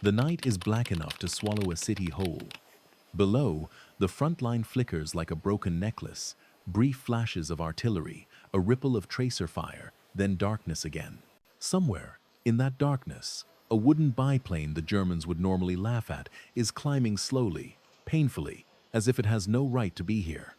The night is black enough to swallow a city whole. Below, the front line flickers like a broken necklace, brief flashes of artillery, a ripple of tracer fire, then darkness again. Somewhere, in that darkness, a wooden biplane the Germans would normally laugh at is climbing slowly, painfully, as if it has no right to be here.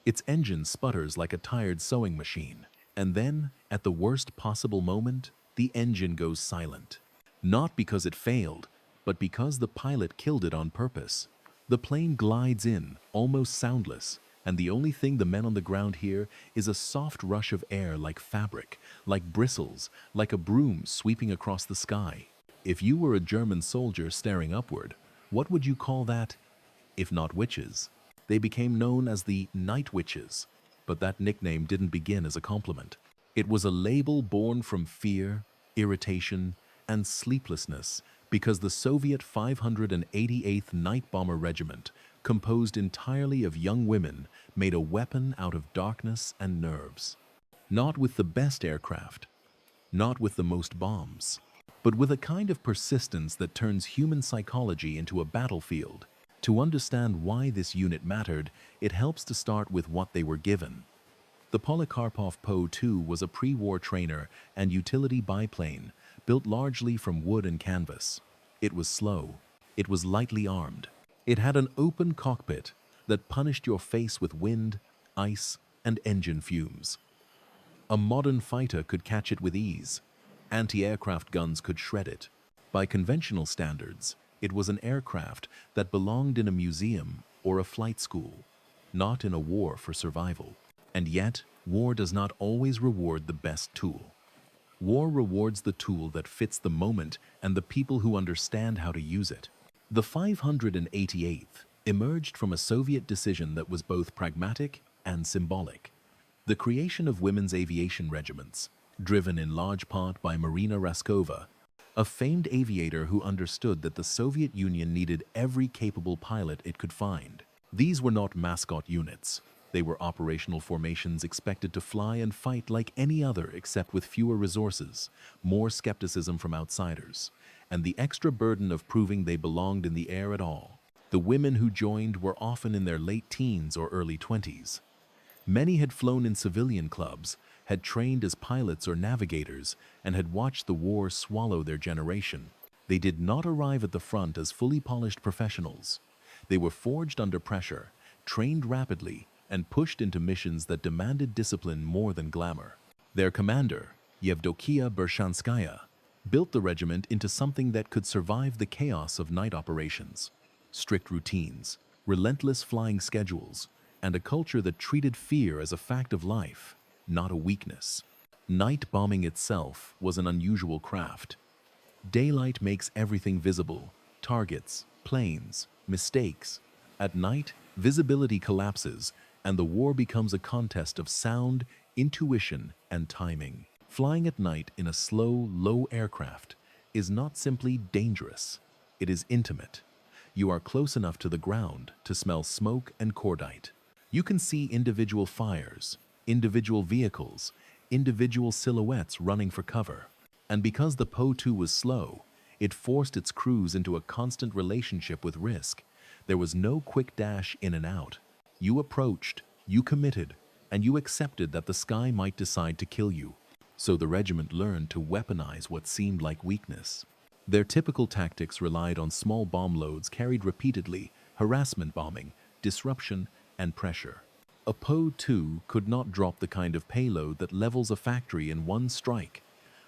Its engine sputters like a tired sewing machine, and then, at the worst possible moment, the engine goes silent. Not because it failed, but because the pilot killed it on purpose. The plane glides in, almost soundless, and the only thing the men on the ground hear is a soft rush of air like fabric, like bristles, like a broom sweeping across the sky. If you were a German soldier staring upward, what would you call that? If not witches. They became known as the Night Witches, but that nickname didn't begin as a compliment. It was a label born from fear, irritation, and sleeplessness because the Soviet 588th Night Bomber Regiment, composed entirely of young women, made a weapon out of darkness and nerves. Not with the best aircraft, not with the most bombs, but with a kind of persistence that turns human psychology into a battlefield. To understand why this unit mattered, it helps to start with what they were given. The Polikarpov Po-2 was a pre-war trainer and utility biplane, built largely from wood and canvas. It was slow. It was lightly armed. It had an open cockpit that punished your face with wind, ice, and engine fumes. A modern fighter could catch it with ease. Anti-aircraft guns could shred it. By conventional standards, it was an aircraft that belonged in a museum or a flight school, not in a war for survival. And yet, war does not always reward the best tool. War rewards the tool that fits the moment and the people who understand how to use it. The 588th emerged from a Soviet decision that was both pragmatic and symbolic. The creation of women's aviation regiments, driven in large part by Marina Raskova, a famed aviator who understood that the Soviet Union needed every capable pilot it could find. These were not mascot units. They were operational formations expected to fly and fight like any other except with fewer resources, more skepticism from outsiders, and the extra burden of proving they belonged in the air at all. The women who joined were often in their late teens or early 20s. Many had flown in civilian clubs, had trained as pilots or navigators, and had watched the war swallow their generation. They did not arrive at the front as fully polished professionals. They were forged under pressure, trained rapidly, and pushed into missions that demanded discipline more than glamour. Their commander, Yevdokia Bershanskaya, built the regiment into something that could survive the chaos of night operations. Strict routines, relentless flying schedules, and a culture that treated fear as a fact of life, not a weakness. Night bombing itself was an unusual craft. Daylight makes everything visible: targets, planes, mistakes. At night, visibility collapses, and the war becomes a contest of sound, intuition, and timing. Flying at night in a slow, low aircraft is not simply dangerous, it is intimate. You are close enough to the ground to smell smoke and cordite. You can see individual fires, individual vehicles, individual silhouettes running for cover. And because the Po-2 was slow, it forced its crews into a constant relationship with risk. There was no quick dash in and out. You approached, you committed, and you accepted that the sky might decide to kill you. So the regiment learned to weaponize what seemed like weakness. Their typical tactics relied on small bomb loads carried repeatedly, harassment bombing, disruption, and pressure. A Po-2 could not drop the kind of payload that levels a factory in one strike,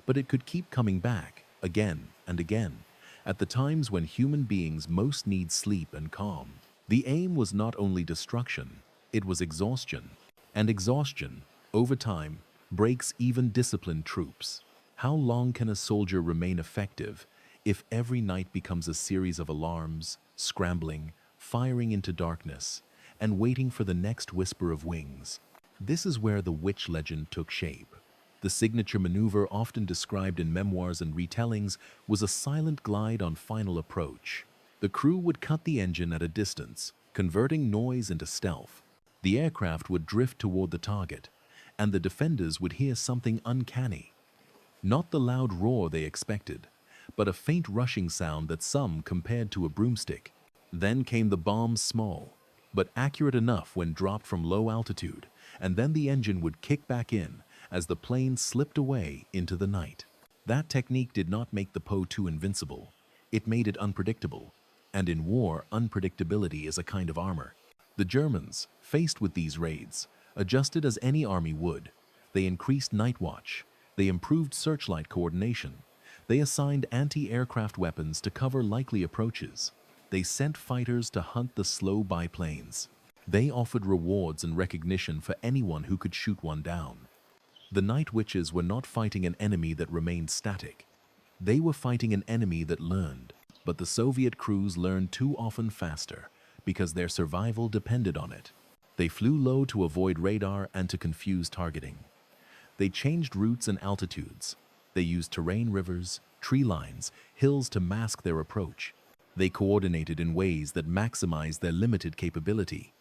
but it could keep coming back, again and again, at the times when human beings most need sleep and calm. The aim was not only destruction, it was exhaustion. And exhaustion, over time, breaks even disciplined troops. How long can a soldier remain effective if every night becomes a series of alarms, scrambling, firing into darkness, and waiting for the next whisper of wings? This is where the witch legend took shape. The signature maneuver, often described in memoirs and retellings, was a silent glide on final approach. The crew would cut the engine at a distance, converting noise into stealth. The aircraft would drift toward the target, and the defenders would hear something uncanny. Not the loud roar they expected, but a faint rushing sound that some compared to a broomstick. Then came the bombs, small, but accurate enough when dropped from low altitude, and then the engine would kick back in as the plane slipped away into the night. That technique did not make the Po-2 invincible. It made it unpredictable, and in war, unpredictability is a kind of armor. The Germans, faced with these raids, adjusted as any army would. They increased night watch. They improved searchlight coordination. They assigned anti-aircraft weapons to cover likely approaches. They sent fighters to hunt the slow biplanes. They offered rewards and recognition for anyone who could shoot one down. The Night Witches were not fighting an enemy that remained static. They were fighting an enemy that learned. But the Soviet crews learned too often faster, because their survival depended on it. They flew low to avoid radar and to confuse targeting. They changed routes and altitudes. They used terrain, rivers, tree lines, hills to mask their approach. They coordinated in ways that maximized their limited capability.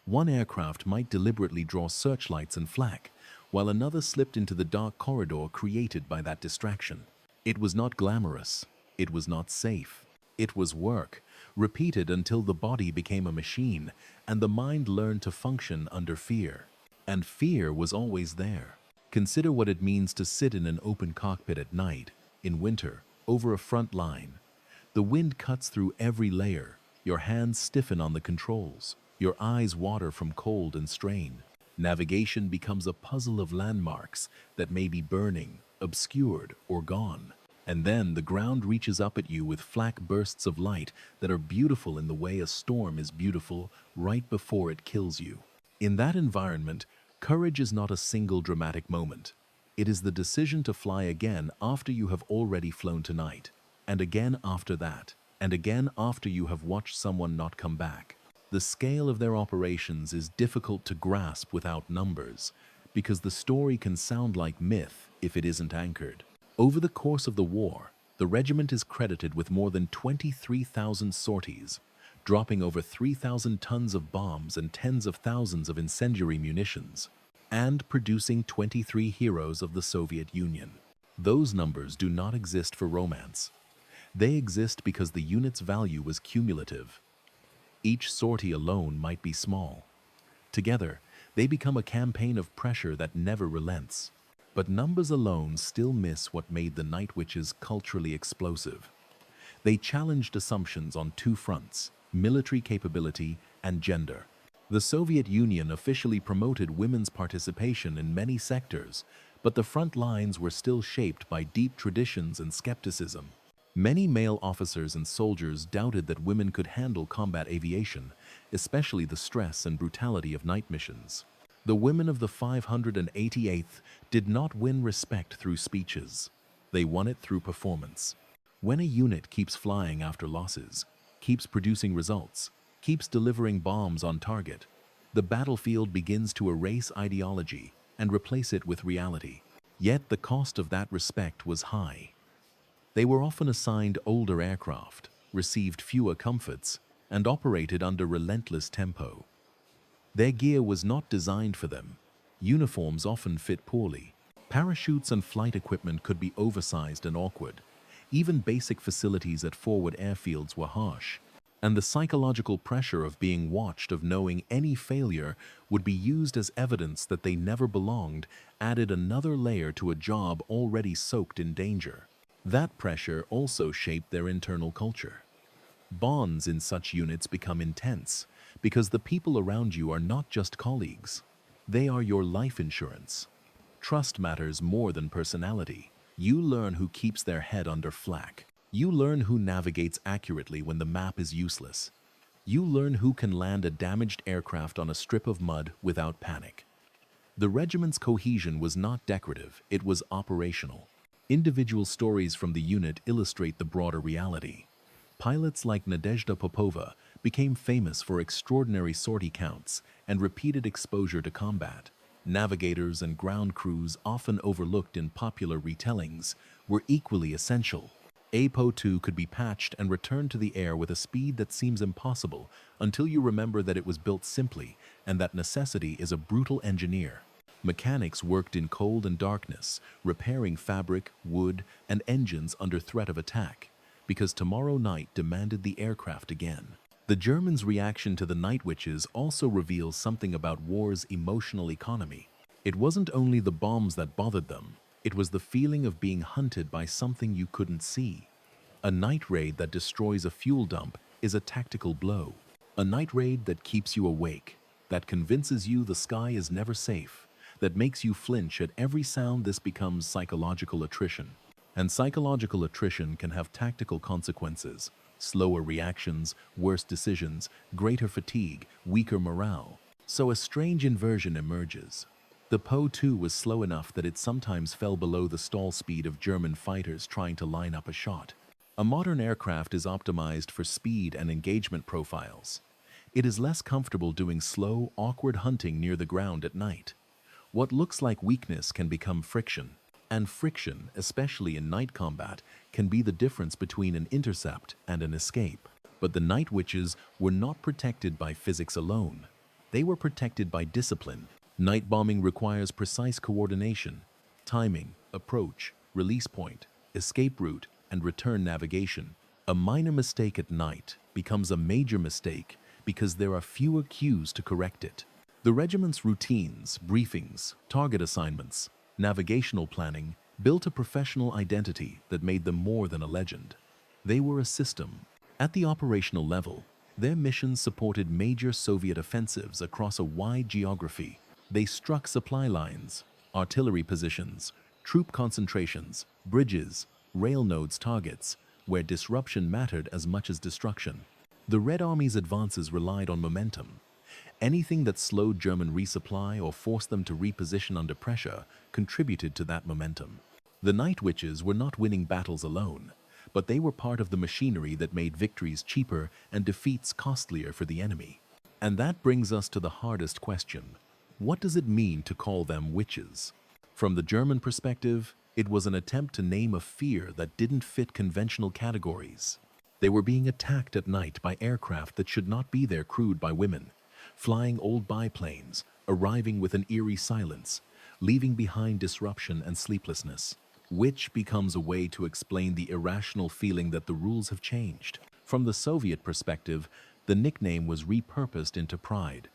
One aircraft might deliberately draw searchlights and flak, while another slipped into the dark corridor created by that distraction. It was not glamorous. It was not safe. It was work, repeated until the body became a machine and the mind learned to function under fear. And fear was always there. Consider what it means to sit in an open cockpit at night, in winter, over a front line. The wind cuts through every layer. Your hands stiffen on the controls. Your eyes water from cold and strain. Navigation becomes a puzzle of landmarks that may be burning, obscured, or gone. And then the ground reaches up at you with flak bursts of light that are beautiful in the way a storm is beautiful right before it kills you. In that environment, courage is not a single dramatic moment. It is the decision to fly again after you have already flown tonight, and again after that, and again after you have watched someone not come back. The scale of their operations is difficult to grasp without numbers, because the story can sound like myth if it isn't anchored. Over the course of the war, the regiment is credited with more than 23,000 sorties, dropping over 3,000 tons of bombs and tens of thousands of incendiary munitions, and producing 23 heroes of the Soviet Union. Those numbers do not exist for romance. They exist because the unit's value was cumulative. Each sortie alone might be small. Together, they become a campaign of pressure that never relents. But numbers alone still miss what made the Night Witches culturally explosive. They challenged assumptions on two fronts: military capability and gender. The Soviet Union officially promoted women's participation in many sectors, but the front lines were still shaped by deep traditions and skepticism. Many male officers and soldiers doubted that women could handle combat aviation, especially the stress and brutality of night missions. The women of the 588th did not win respect through speeches. They won it through performance. When a unit keeps flying after losses, keeps producing results, keeps delivering bombs on target, the battlefield begins to erase ideology and replace it with reality. Yet the cost of that respect was high. They were often assigned older aircraft, received fewer comforts, and operated under relentless tempo. Their gear was not designed for them. Uniforms often fit poorly. Parachutes and flight equipment could be oversized and awkward. Even basic facilities at forward airfields were harsh. And the psychological pressure of being watched, of knowing any failure would be used as evidence that they never belonged, added another layer to a job already soaked in danger. That pressure also shaped their internal culture. Bonds in such units become intense, because the people around you are not just colleagues. They are your life insurance. Trust matters more than personality. You learn who keeps their head under flak. You learn who navigates accurately when the map is useless. You learn who can land a damaged aircraft on a strip of mud without panic. The regiment's cohesion was not decorative, it was operational. Individual stories from the unit illustrate the broader reality. Pilots like Nadezhda Popova became famous for extraordinary sortie counts and repeated exposure to combat. Navigators and ground crews, often overlooked in popular retellings, were equally essential. A Po-2 could be patched and returned to the air with a speed that seems impossible until you remember that it was built simply and that necessity is a brutal engineer. Mechanics worked in cold and darkness, repairing fabric, wood, and engines under threat of attack, because tomorrow night demanded the aircraft again. The Germans' reaction to the Night Witches also reveals something about war's emotional economy. It wasn't only the bombs that bothered them, it was the feeling of being hunted by something you couldn't see. A night raid that destroys a fuel dump is a tactical blow. A night raid that keeps you awake, that convinces you the sky is never safe, that makes you flinch at every sound. This becomes psychological attrition. And psychological attrition can have tactical consequences: slower reactions, worse decisions, greater fatigue, weaker morale. So a strange inversion emerges. The Po-2 was slow enough that it sometimes fell below the stall speed of German fighters trying to line up a shot. A modern aircraft is optimized for speed and engagement profiles. It is less comfortable doing slow, awkward hunting near the ground at night. What looks like weakness can become friction. And friction, especially in night combat, can be the difference between an intercept and an escape. But the Night Witches were not protected by physics alone. They were protected by discipline. Night bombing requires precise coordination, timing, approach, release point, escape route, and return navigation. A minor mistake at night becomes a major mistake because there are fewer cues to correct it. The regiment's routines, briefings, target assignments, navigational planning built a professional identity that made them more than a legend. They were a system. At the operational level, their missions supported major Soviet offensives across a wide geography. They struck supply lines, artillery positions, troop concentrations, bridges, rail nodes, targets, where disruption mattered as much as destruction. The Red Army's advances relied on momentum. Anything that slowed German resupply or forced them to reposition under pressure contributed to that momentum. The Night Witches were not winning battles alone, but they were part of the machinery that made victories cheaper and defeats costlier for the enemy. And that brings us to the hardest question. What does it mean to call them witches? From the German perspective, it was an attempt to name a fear that didn't fit conventional categories. They were being attacked at night by aircraft that should not be there, crewed by women, flying old biplanes, arriving with an eerie silence, leaving behind disruption and sleeplessness. Witch becomes a way to explain the irrational feeling that the rules have changed. From the Soviet perspective, the nickname was repurposed into pride,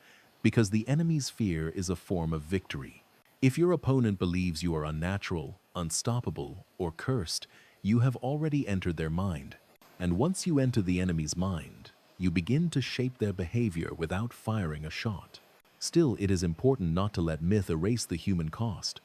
because the enemy's fear is a form of victory. If your opponent believes you are unnatural, unstoppable, or cursed, you have already entered their mind. And once you enter the enemy's mind, you begin to shape their behavior without firing a shot. Still, it is important not to let myth erase the human cost.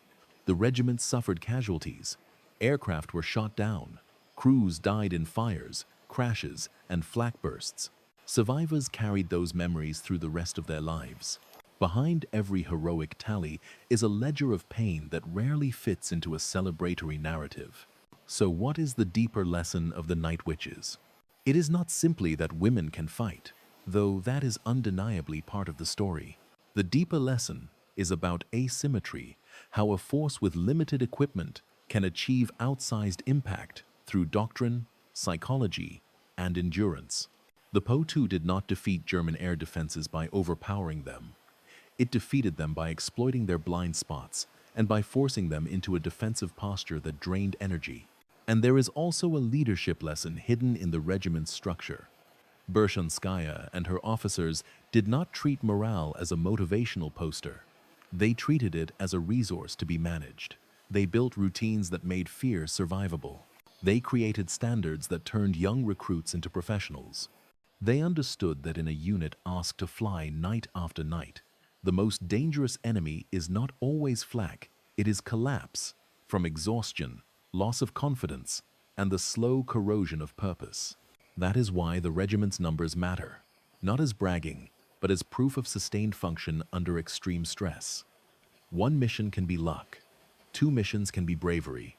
The regiment suffered casualties. Aircraft were shot down. Crews died in fires, crashes, and flak bursts. Survivors carried those memories through the rest of their lives. Behind every heroic tally is a ledger of pain that rarely fits into a celebratory narrative. So what is the deeper lesson of the Night Witches? It is not simply that women can fight, though that is undeniably part of the story. The deeper lesson is about asymmetry, how a force with limited equipment can achieve outsized impact through doctrine, psychology, and endurance. The Po-2 did not defeat German air defenses by overpowering them. It defeated them by exploiting their blind spots and by forcing them into a defensive posture that drained energy. And there is also a leadership lesson hidden in the regiment's structure. Bershanskaya and her officers did not treat morale as a motivational poster. They treated it as a resource to be managed. They built routines that made fear survivable. They created standards that turned young recruits into professionals. They understood that in a unit asked to fly night after night, the most dangerous enemy is not always flak, it is collapse from exhaustion, loss of confidence, and the slow corrosion of purpose. That is why the regiment's numbers matter, not as bragging, but as proof of sustained function under extreme stress. One mission can be luck. 2 missions can be bravery.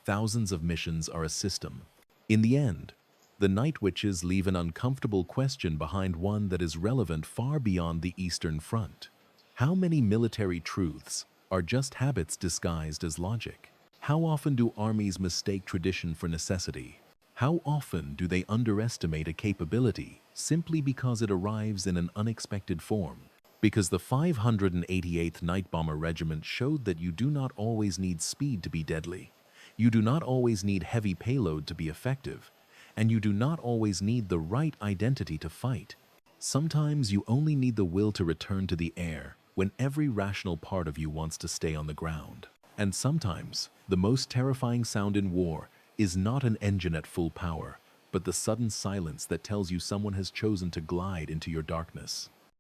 Thousands of missions are a system. In the end, the Night Witches leave an uncomfortable question behind, one that is relevant far beyond the Eastern Front. How many military truths are just habits disguised as logic? How often do armies mistake tradition for necessity? How often do they underestimate a capability simply because it arrives in an unexpected form? Because the 588th Night Bomber Regiment showed that you do not always need speed to be deadly. You do not always need heavy payload to be effective. And you do not always need the right identity to fight. Sometimes you only need the will to return to the air when every rational part of you wants to stay on the ground. And sometimes, the most terrifying sound in war is not an engine at full power, but the sudden silence that tells you someone has chosen to glide into your darkness.